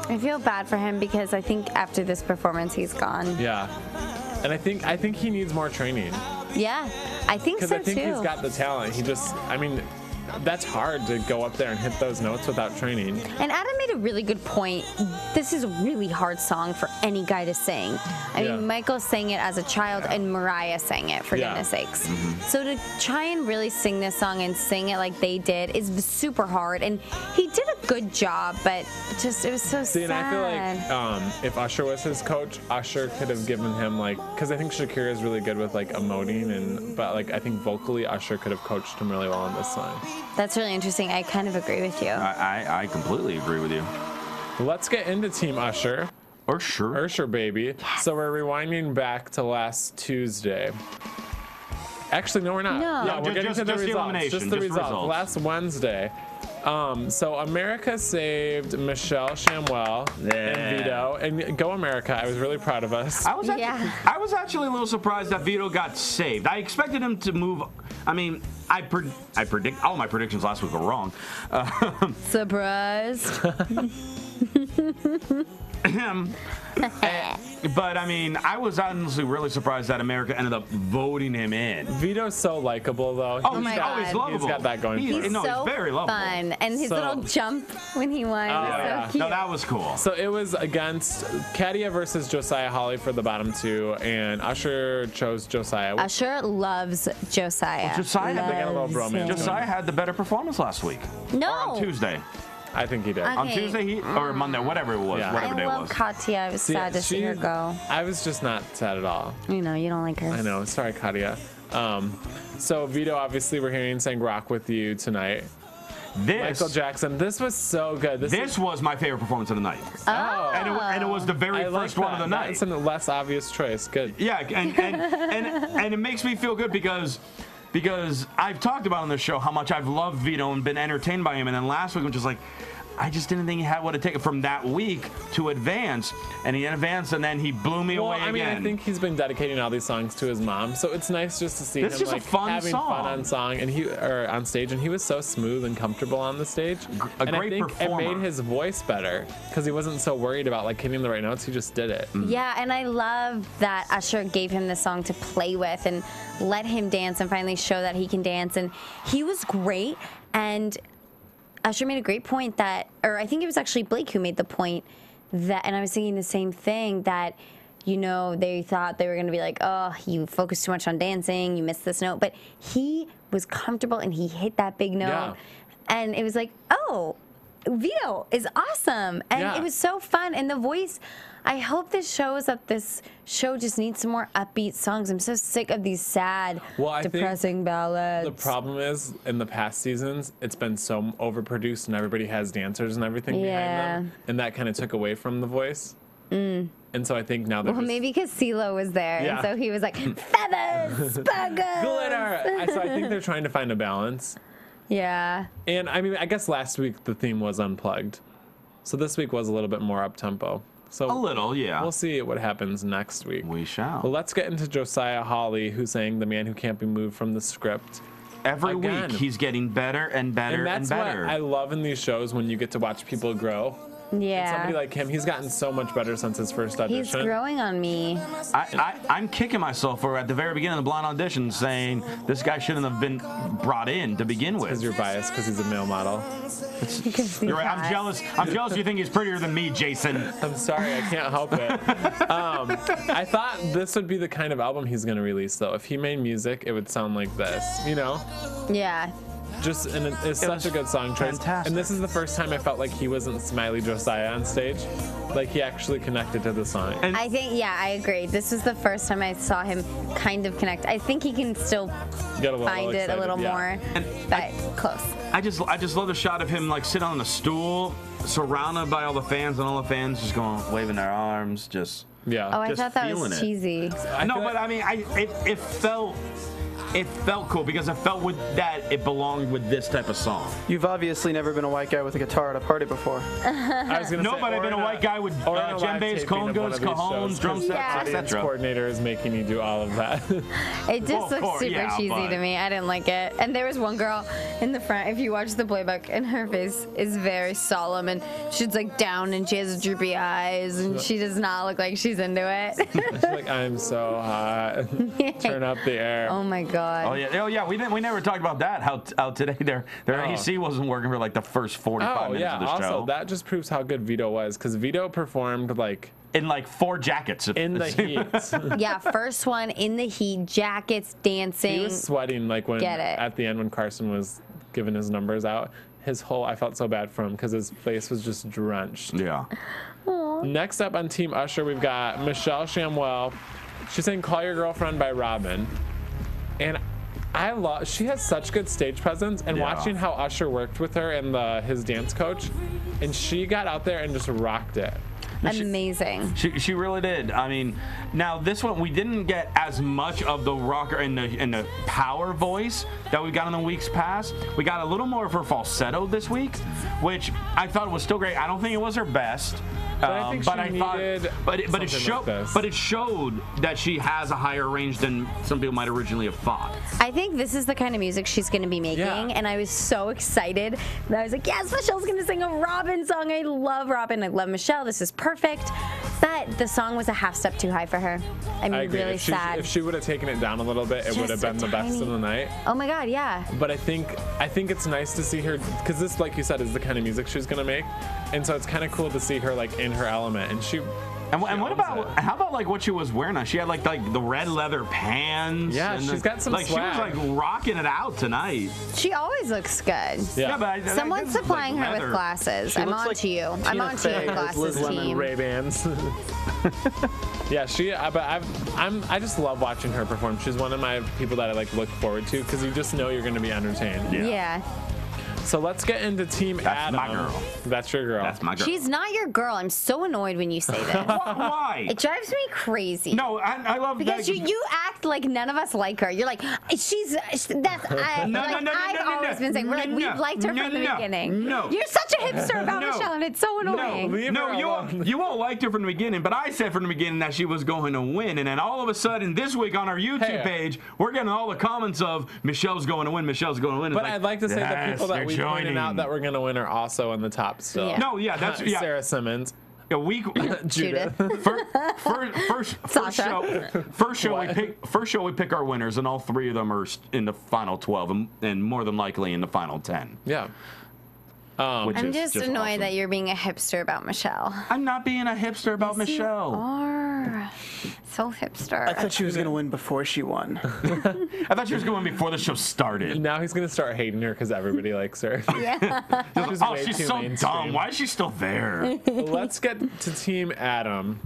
I feel bad for him because I think after this performance, he's gone. Yeah. And I think he needs more training. Yeah, I think Because so I think too. he's got the talent. He just, I mean, that's hard to go up there and hit those notes without training. And Adam made a really good point. This is a really hard song for any guy to sing. I Yeah. mean, Michael sang it as a child and Mariah sang it, for Yeah. goodness sakes. Mm-hmm. So to try and really sing this song and sing it like they did is super hard. And he did a good job, but just, it was so See, and I feel sad. like if Usher was his coach, Usher could have given him like, because I think Shakira is really good with like emoting, but like I think vocally Usher could have coached him really well on this song. That's really interesting. I kind of agree with you. I completely agree with you. Let's get into Team Usher. Or sure. Usher, baby. So we're rewinding back to last Tuesday. Actually, no, we're not. No. Yeah, we're getting Just to the the results. elimination, Just the just the results. results. Last Wednesday. So America saved Michelle Shamwell Yeah. and Vito. And go America. I was really proud of us. I was actually a little surprised that Vito got saved. I expected him to move. I mean, I predict all my predictions last week were wrong. Surprised. But I mean, I was honestly really surprised that America ended up voting him in. Vito's so likable, though. Oh, my he's always God. lovable. He's got that going for him. He's No, so he's very lovable. fun. And his So- little jump when he won was yeah. so cute. No, that was cool. So it was against Katia versus Josiah Hawley for the bottom two, and Usher chose Josiah. Usher loves Josiah. Well, Josiah- They got a little Loves bromance. him. Josiah had the better performance last week. No. Or on Tuesday. I think he did. Okay. On Tuesday, or Monday, whatever it was, Yeah. whatever day I it love was. Katya. I was sad to see her go. I was just not sad at all. You know, you don't like her. I know. Sorry, Katia. So Vito, obviously, we're hearing sang "Rock with You" tonight. Michael Jackson. This was so good. This was my favorite performance of the night. Oh. And it was the very I like first one of the night. That's a less obvious choice. Good. Yeah, and it makes me feel good because I've talked about on this show how much I've loved Vito and been entertained by him, and then last week I'm just like, I just didn't think he had what it takes from that week to advance, and he advanced, and then he blew me away again. I think he's been dedicating all these songs to his mom, so it's nice just to see him like having fun on stage, and he was so smooth and comfortable on the stage. A great performer. It made his voice better because he wasn't so worried about like hitting the right notes. He just did it. Yeah, and I love that Usher gave him the song to play with and let him dance and finally show that he can dance, and he was great. And Usher made a great point that, or I think it was actually Blake who made the point that, and I was thinking the same thing, that, you know, they thought they were going to be like, oh, you focus too much on dancing, you missed this note. But he was comfortable and he hit that big note. Yeah. And it was like, oh, Vito is awesome. And it was so fun. And The Voice, I hope this shows that this show just needs some more upbeat songs. I'm so sick of these sad, depressing ballads. The problem is, in the past seasons, it's been so overproduced and everybody has dancers and everything behind them. And that kind of took away from The Voice. And so I think now that maybe because CeeLo was there, and so he was like, feathers, sparkles, glitter. So I think they're trying to find a balance. Yeah. And I mean, I guess last week the theme was unplugged, so this week was a little bit more up tempo. So a little, yeah. We'll see what happens next week. We shall. Well, let's get into Josiah Hawley, who sang "The Man Who Can't Be Moved" from the script. Every week he's getting better and better and better. That's what I love in these shows, when you get to watch people grow. Yeah. And somebody like him, he's gotten so much better since his first audition. He's growing on me. I'm kicking myself for at the very beginning of the blind audition saying this guy shouldn't have been brought in to begin with. Because you're biased, because he's a male model. You're right. I'm jealous. I'm jealous you think he's prettier than me, Jason. I'm sorry. I can't help it. I thought this would be the kind of album he's going to release, though. If he made music, it would sound like this, you know? Yeah. It's such a good song choice. Fantastic. And this is the first time I felt like he wasn't Smiley Josiah on stage. Like, he actually connected to the song. And I think, I agree. This was the first time I saw him kind of connect. I think he can still find it a little more, but close. I just love the shot of him like sitting on a stool, surrounded by all the fans, and all the fans just going, waving their arms, just. Yeah. Oh, I thought that was cheesy. No, but I mean, it felt cool because it felt it belonged with this type of song. You've obviously never been a white guy with a guitar at a party before. I was gonna say, but I've been a white guy with djembes, congas, cajones, drum sets, etc. Coordinator is making me do all of that. It just looks super cheesy to me. I didn't like it. And there was one girl in the front, if you watch the playback, and her face is very solemn, and she's like down, and she has droopy eyes, and she does not look like she's into it. She's like, I'm so hot. Turn up the air. Oh my God. Oh yeah. We never talked about that. How today their AC wasn't working for like the first 45 minutes of the show. Also, that just proves how good Vito was, because Vito performed like in like 4 jackets in the heat. Yeah, first one in the heat, jackets, dancing. He was sweating like when at the end when Carson was giving his numbers out. I felt so bad for him because his face was just drenched. Yeah. Aww. Next up on Team Usher, we've got Michelle Shamwell. She sang "Call Your Girlfriend" by Robin. And she has such good stage presence, and watching how Usher worked with her and his dance coach, and she got out there and just rocked it. Amazing. She really did. I mean, now this one we didn't get as much of the rocker and the power voice that we got in the weeks past. We got a little more of her falsetto this week, which I thought was still great. I don't think it was her best. But it showed that she has a higher range than some people might originally have thought. I think this is the kind of music she's going to be making, and I was so excited that I was like, yes, Michelle's going to sing a Robin song. I love Robin. I love Michelle. This is perfect. But the song was a half step too high for her. I mean, really sad. If she would have taken it down a little bit, it would have been the best of the night. Oh my God, yeah. But I think it's nice to see her, because this, like you said, is the kind of music she's gonna make, and so it's kind of cool to see her like in her element. And how about like what she was wearing on? She had like the red leather pants. Yeah, and she's got some swag. She was like rocking it out tonight. She always looks good. Yeah, but someone's supplying her with glasses. I'm on to you. I'm on to your glasses team. Ray-Bans. Yeah, I just love watching her perform. She's one of my people that I like look forward to, because you just know you're going to be entertained. Yeah. So let's get into Team Adam. That's my girl. That's your girl. That's my girl. She's not your girl. I'm so annoyed when you say this. Why? It drives me crazy. No, I love because that. you act like none of us like her. You're like, I've always been saying, we're like, we've liked her from the beginning. No. You're such a hipster about Michelle, and it's so annoying. You all liked her from the beginning, but I said from the beginning that she was going to win, and then all of a sudden this week on our YouTube page, we're getting all the comments of Michelle's going to win, Michelle's going to win. But I'd like to say the people that we pointed out that were going to win are also in the top still. Yeah. No, yeah, that's Sarah Simmons. A week, Judith. First show we pick our winners, and all 3 of them are in the final 12, and more than likely in the final 10. Yeah. I'm just annoyed awesome. that you're being a hipster about Michelle. I'm not being a hipster about Michelle. You are so hipster. I thought she was going to win before she won. I thought she was going before the show started. Now he's going to start hating her because everybody likes her. Yeah. She's so dumb. Why is she still there? Let's get to Team Adam.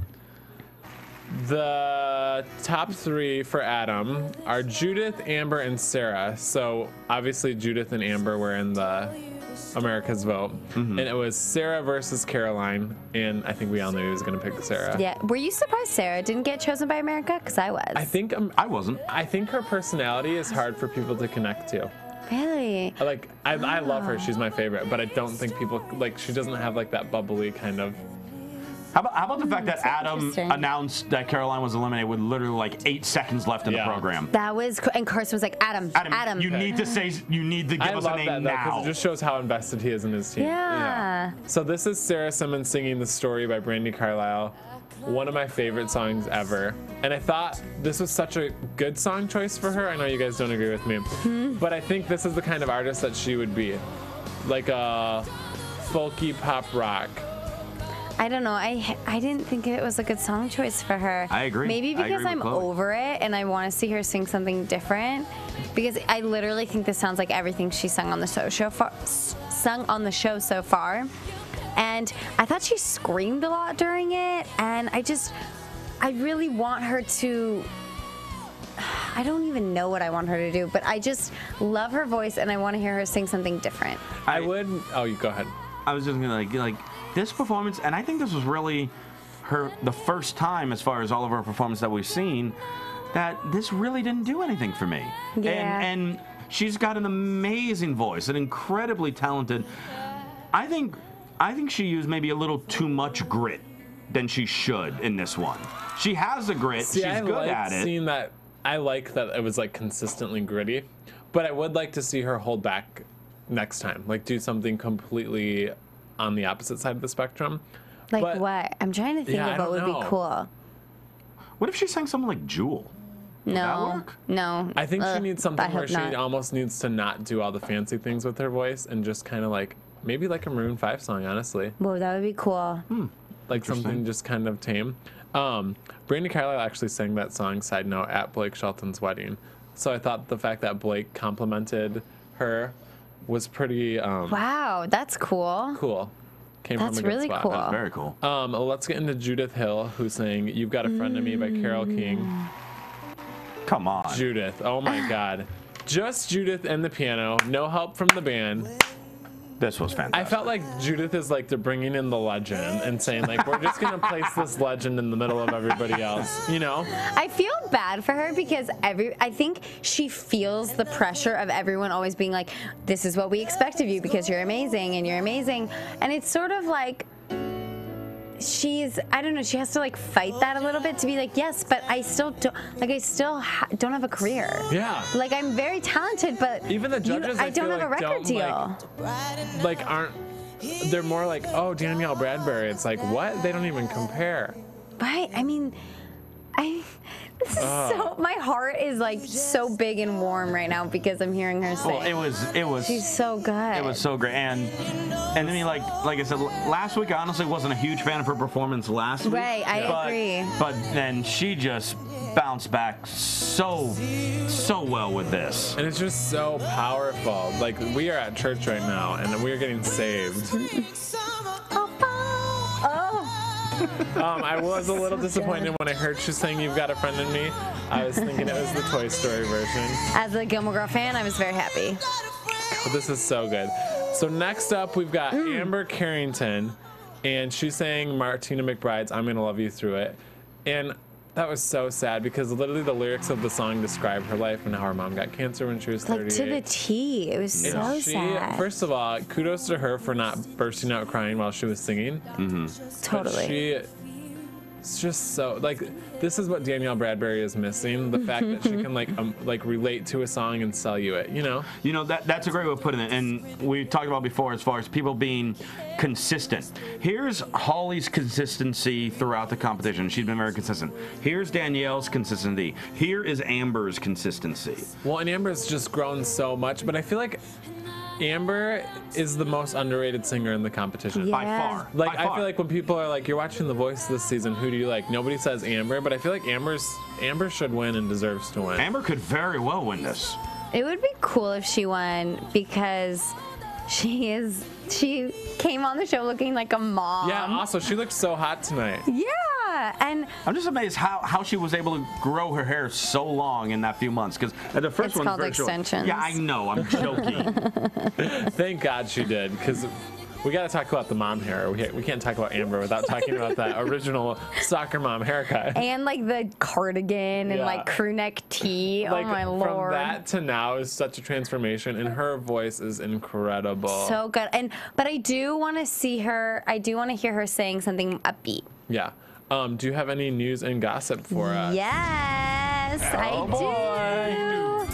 The top 3 for Adam are Judith, Amber, and Sarah. So obviously Judith and Amber were in the America's Vote. And it was Sarah versus Caroline, and I think we all knew he was going to pick Sarah. Yeah. Were you surprised Sarah didn't get chosen by America? Because I was. I think I wasn't. I think her personality is hard for people to connect to. Really? Like, I love her. She's my favorite, but I don't think people, like, she doesn't have, like, that bubbly kind of... How about the fact that Adam announced that Caroline was eliminated with literally like 8 seconds left in the program? That was, and Carson was like, Adam. You need to give us a name now. Because it just shows how invested he is in his team. Yeah. So this is Sarah Simmons singing The Story by Brandi Carlile. One of my favorite songs ever. And I thought this was such a good song choice for her. I know you guys don't agree with me. But I think this is the kind of artist that she would be. Like a folky pop rock. I don't know. I didn't think it was a good song choice for her. I agree. Maybe because I'm over it and I want to see her sing something different. Because I literally think this sounds like everything she sung on the show so far. And I thought she screamed a lot during it. And I really want her to. I don't even know what I want her to do, but I just love her voice and I want to hear her sing something different. Oh, you go ahead. I was just gonna like this performance, and I think this was really the first time, as far as all of our performances that we've seen, that this really didn't do anything for me. Yeah. And she's got an amazing voice, an incredibly talented. I think she used maybe a little too much grit than she should in this one. She has the grit. See, she's good at it. Seeing that, I like that it was like consistently gritty, but I would like to see her hold back next time, like do something completely on the opposite side of the spectrum. Like what? I'm trying to think of what would be cool. What if she sang something like Jewel? Would that work? No. I think she needs something where she not. almost needs to not do all the fancy things with her voice and just kind of like, maybe like a Maroon 5 song, honestly. Whoa, that would be cool. Like something just kind of tame. Brandi Carlile actually sang that song, side note, at Blake Shelton's wedding. So I thought the fact that Blake complimented her was pretty wow, that's cool. Cool. Came That's from a good really spot. cool. That's very cool. Let's get into Judith Hill, who sang "You've Got a Friend in Me" by Carole King. Come on. Judith, oh my God. Just Judith and the piano, no help from the band. This was fantastic. I felt like Judith is like they're bringing in the legend and saying like, we're just gonna place this legend in the middle of everybody else, you know? I feel bad for her because I think she feels the pressure of everyone always being like, this is what we expect of you because you're amazing and you're amazing. And it's sort of like, I don't know, she has to like fight that a little bit to be like, yes, but I still don't, like don't have a career. Yeah. Like I'm very talented, but even the judges, I don't have a record deal. They're more like, oh, Danielle Bradbury. It's like, what? They don't even compare. Right. I mean, this is my heart is like so big and warm right now because I'm hearing her sing. Well, it was. She's so good. It was so great, and I mean, like I said, last week I honestly wasn't a huge fan of her performance last week. Right, I agree. But then she just bounced back so well with this. And it's just so powerful. Like, we are at church right now, and we are getting saved. I was a little disappointed when I heard she sang "You've Got a Friend in Me." I was thinking it was the Toy Story version. As a Gilmore Girl fan, I was very happy. But this is so good. So next up, we've got Amber Carrington, and she sang Martina McBride's I'm Gonna Love You Through It. And that was so sad because literally the lyrics of the song describe her life and how her mom got cancer when she was 38. Like to the T. It was so sad. First of all, kudos to her for not bursting out crying while she was singing. Totally. It's just so, like, this is what Danielle Bradbury is missing, the fact that she can like relate to a song and sell you it, you know? You know, that's a great way of putting it, and we talked about before as far as people being consistent. Here's Holly's consistency throughout the competition. She's been very consistent. Here's Danielle's consistency. Here is Amber's consistency. Well, and Amber's just grown so much, but I feel like Amber is the most underrated singer in the competition. By far. Like, By far. I feel like when people are like, you're watching The Voice this season, who do you like? Nobody says Amber, but I feel like Amber should win and deserves to win. Amber could very well win this. It would be cool if she won because she came on the show looking like a mom. Yeah, also, she looked so hot tonight. Yeah, and I'm just amazed how she was able to grow her hair so long in that few months. Because the first It's one called very short. extensions. Yeah, I know. I'm joking. Thank God she did, because we got to talk about the mom hair. We can't talk about Amber without talking about that original soccer mom haircut. and like the cardigan and like crew neck tee. Like, oh my from lord. that to now is such a transformation, and her voice is incredible. So good. But I do want to see her. I do want to hear her saying something upbeat. Yeah. Do you have any news and gossip for us? Yes, I do.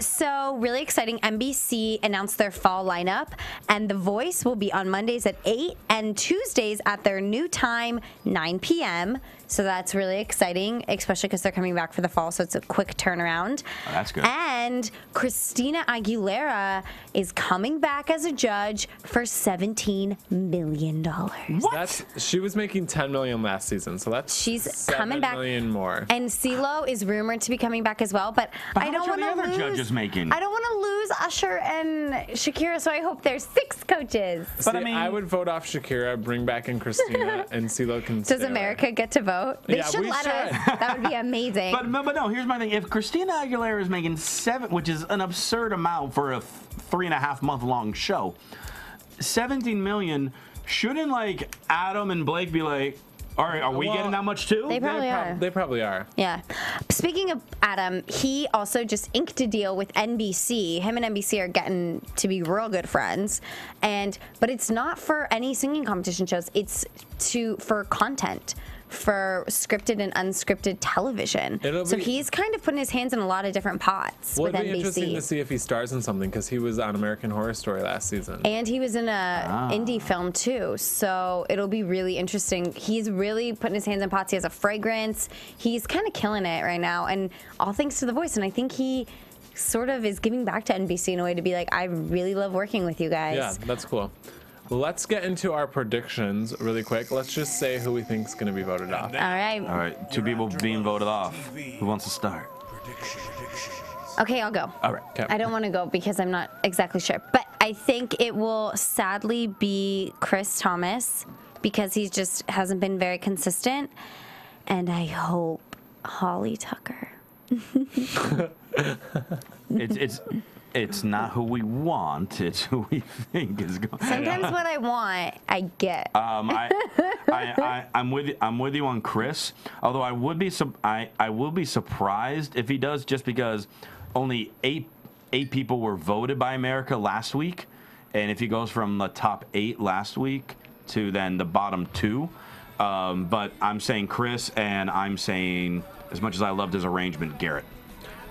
So really exciting. NBC announced their fall lineup, and The Voice will be on Mondays at 8 and Tuesdays at their new time, 9 p.m. So that's really exciting, especially because they're coming back for the fall, so it's a quick turnaround. Oh, that's good. And Christina Aguilera is coming back as a judge for $17 million. What? She was making $10 million last season, so that's She's $7 coming back. million more. And CeeLo is rumored to be coming back as well, but I don't want to lose. How much are the other judges making? I don't want to lose Usher and Shakira, so I hope there's 6 coaches. But I mean, I would vote off Shakira, bring back in Christina, and CeeLo can. Does America get to vote? They Yeah, should we let should. us. That would be amazing. But no, here's my thing. If Christina Aguilera is making $7, which is an absurd amount for a 3.5 month long show, $17 million, shouldn't like Adam and Blake be like, all right, are we getting that much too? They probably are. They probably are. Yeah. Speaking of Adam, he also just inked a deal with NBC. Him and NBC are getting to be real good friends. But it's not for any singing competition shows. It's for content, for scripted and unscripted television. So he's kind of putting his hands in a lot of different pots with It'd be NBC. interesting to see if he stars in something, because he was on American Horror Story last season. And he was in a indie film too, so it'll be really interesting. He's really putting his hands in pots. He has a fragrance. He's kind of killing it right now, and all thanks to The Voice. And I think he sort of is giving back to NBC in a way to be like, I really love working with you guys. Yeah, that's cool. Let's get into our predictions really quick. Let's just say who we think is going to be voted off. All right. All right, 2 people being voted off. Who wants to start? Okay, I'll go. All right. Okay. I don't want to go because I'm not exactly sure, but I think it will sadly be Chris Thomas because he just hasn't been very consistent, and I hope Holly Tucker. It's not who we want. It's who we think is going. Sometimes what I want, I get. I'm with you on Chris. Although I will be surprised if he does, just because only eight people were voted by America last week, and if he goes from the top 8 last week to then the bottom 2. But I'm saying Chris, and I'm saying, as much as I loved his arrangement, Garrett.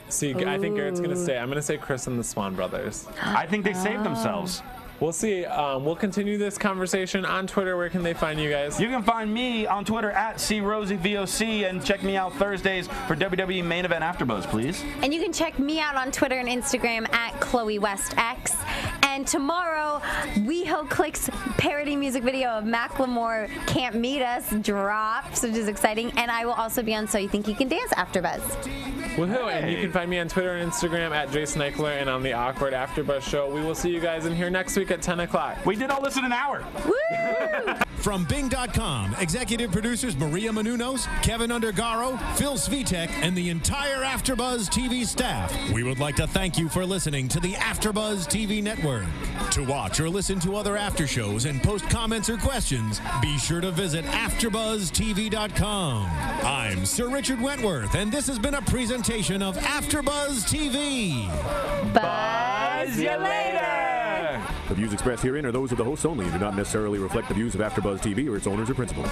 See, I think Garrett's going to stay. I'm going to say Chris and the Swan Brothers. I think they saved themselves. We'll see. We'll continue this conversation on Twitter. Where can they find you guys? You can find me on Twitter at CRosieVOC, and check me out Thursdays for WWE Main Event AfterBuzz, please. And you can check me out on Twitter and Instagram at Chloe West X. And tomorrow, WeHo Clicks parody music video of Macklemore Can't Meet Us drops, which is exciting. And I will also be on So You Think You Can Dance AfterBuzz. Woohoo! And you can find me on Twitter and Instagram at Jason Ikeler and on the Awkward AfterBuzz Show. We will see you guys in here next week at 10 o'clock. We did all this in an hour. Woo! From Bing.com, executive producers Maria Menounos, Kevin Undergaro, Phil Svitek, and the entire AfterBuzz TV staff, we would like to thank you for listening to the AfterBuzz TV network. To watch or listen to other after shows and post comments or questions, be sure to visit AfterBuzzTV.com. I'm Sir Richard Wentworth, and this has been a presentation of AfterBuzz TV. Buzz you later! The views expressed herein are those of the hosts only and do not necessarily reflect the views of AfterBuzz TV or its owners or principals.